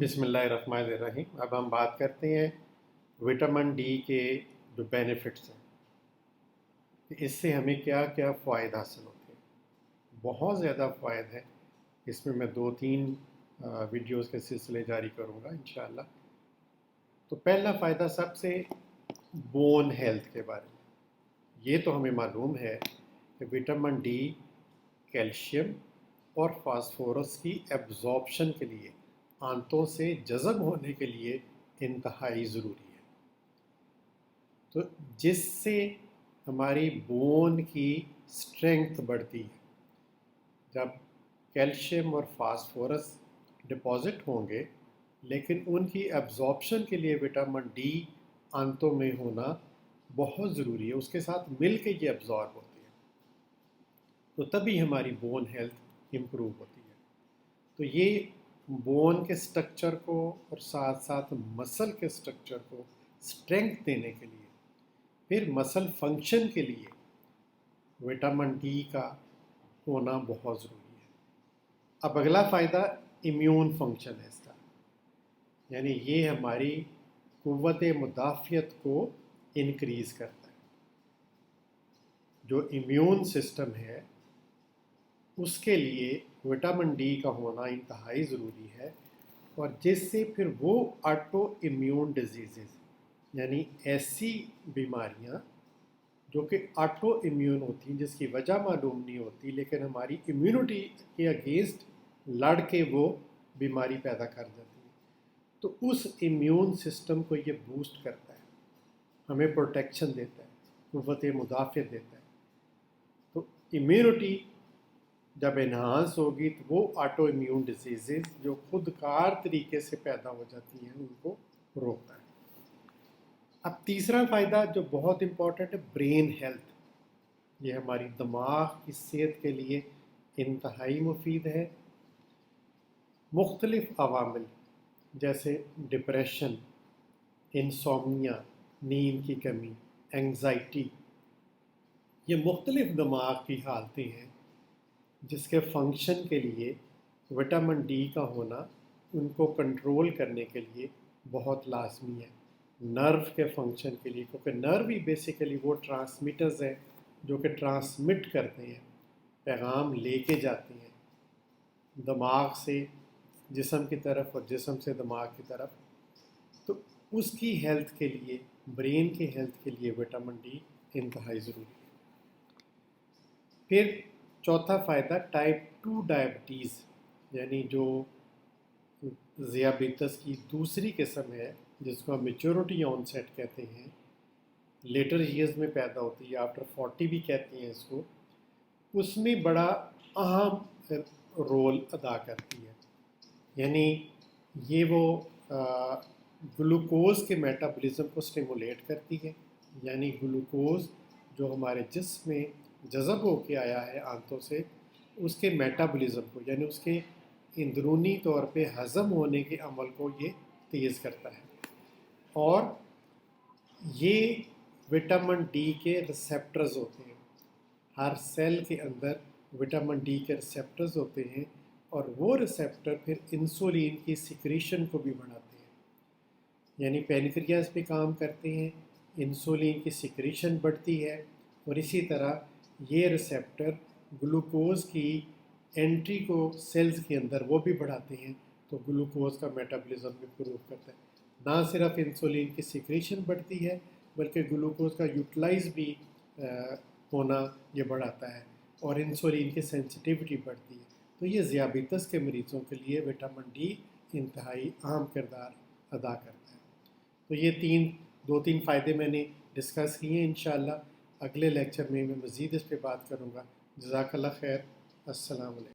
बिस्मिल्लाहिर्रहमानिर्रहीम। अब हम बात करते हैं विटामिन डी के जो बेनिफिट्स हैं कि इससे हमें क्या क्या फ़ायदे हासिल होते हैं। बहुत ज़्यादा फ़ायदे हैं। इसमें मैं 2-3 वीडियोस के सिलसिले जारी करूँगा इंशाअल्लाह। तो पहला फ़ायदा सबसे बोन हेल्थ के बारे में। ये तो हमें मालूम है कि विटामिन डी कैल्शियम और फास्फोरस की एब्जॉर्प्शन के लिए, आंतों से जज़ब होने के लिए इंतहाई ज़रूरी है। तो जिससे हमारी बोन की स्ट्रेंथ बढ़ती है। जब कैल्शियम और फास्फोरस डिपॉज़िट होंगे, लेकिन उनकी एब्जॉर्प्शन के लिए विटामिन डी आंतों में होना बहुत ज़रूरी है। उसके साथ मिल के ये एब्जॉर्ब होती है, तो तभी हमारी बोन हेल्थ इम्प्रूव होती है। तो ये बोन के स्ट्रक्चर को और साथ साथ मसल के स्ट्रक्चर को स्ट्रेंथ देने के लिए, फिर मसल फंक्शन के लिए विटामिन डी का होना बहुत ज़रूरी है। अब अगला फ़ायदा इम्यून फंक्शन है इसका, यानी ये हमारी क़ुव्वत मुदाफ़ियत को इनक्रीज़ करता है। जो इम्यून सिस्टम है उसके लिए विटामिन डी का होना इंतहाई ज़रूरी है, और जिससे फिर वो ऑटो इम्यून डिजीज़, यानी ऐसी बीमारियां जो कि ऑटो इम्यून होती हैं, जिसकी वजह मालूम नहीं होती, लेकिन हमारी इम्यूनिटी के अगेंस्ट लड़ के वो बीमारी पैदा कर जाती है, तो उस इम्यून सिस्टम को ये बूस्ट करता है, हमें प्रोटेक्शन देता है, क़ुव्वत मुदाफ़ियत देता है। तो इम्यूनिटी जब इन्हांस होगी तो वो ऑटो इम्यून डिजीज़ जो खुदकार तरीके से पैदा हो जाती हैं उनको रोकता है। अब तीसरा फ़ायदा जो बहुत इम्पॉर्टेंट है, ब्रेन हेल्थ। ये हमारी दिमाग की सेहत के लिए इंतहाई मुफीद है। मुख्तलिफ़ अवामिल जैसे डिप्रेशन, इंसोम्निया, नींद की कमी, एंग्ज़ाइटी, ये मुख्तलिफ़ दिमाग की हालतें हैं जिसके फंक्शन के लिए विटामिन डी का होना उनको कंट्रोल करने के लिए बहुत लाजमी है। नर्व के फंक्शन के लिए, क्योंकि नर्व ही बेसिकली वो ट्रांसमीटर्स हैं जो कि ट्रांसमिट करते हैं, पैगाम लेके जाते हैं दिमाग से जिस्म की तरफ और जिस्म से दिमाग की तरफ। तो उसकी हेल्थ के लिए, ब्रेन की हेल्थ के लिए विटामिन डी इंतहाई ज़रूरी है। फिर चौथा फ़ायदा टाइप 2 डायबिटीज़, यानी जो ज़ियाबितस की दूसरी किस्म है जिसको हम मेच्योरिटी ऑनसेट कहते हैं, लेटर ईयर्स में पैदा होती है, आफ्टर 40 भी कहते हैं इसको, उसमें बड़ा अहम रोल अदा करती है। यानी ये वो ग्लूकोज़ के मेटाबॉलिज्म को स्टिमुलेट करती है, यानी ग्लूकोज़ जो हमारे जिस्म में जज़ब होके आया है आंतों से, उसके मेटाबॉलिज्म को, यानी उसके अंदरूनी तौर पे हज़म होने के अमल को ये तेज़ करता है। और ये विटामिन डी के रिसेप्टर्स होते हैं, हर सेल के अंदर विटामिन डी के रिसेप्टर्स होते हैं, और वो रिसेप्टर फिर इंसुलिन की सिक्रीशन को भी बढ़ाते हैं, यानी पैनक्रियाज पे काम करते हैं, इंसुलिन की सिक्रीशन बढ़ती है, और इसी तरह ये रिसेप्टर ग्लूकोज़ की एंट्री को सेल्स के अंदर वो भी बढ़ाते हैं, तो ग्लूकोज़ का मेटाबॉलिज्म भी इम्प्रूव करता है। ना सिर्फ इंसुलिन की सिक्रीशन बढ़ती है, बल्कि ग्लूकोज़ का यूटिलाइज भी होना ये बढ़ाता है, और इंसुलिन की सेंसिटिविटी बढ़ती है। तो ये ज़ियाबितस के मरीज़ों के लिए विटामिन डी इंतहाई अहम किरदार अदा करता है। तो ये 2-3 फ़ायदे मैंने डिस्कस किए हैं। इंशाअल्लाह अगले लेक्चर में मैं मज़ीद इस पे बात करूँगा। जज़ाकल्लाह खैर। अस्सलाम वालेकुम।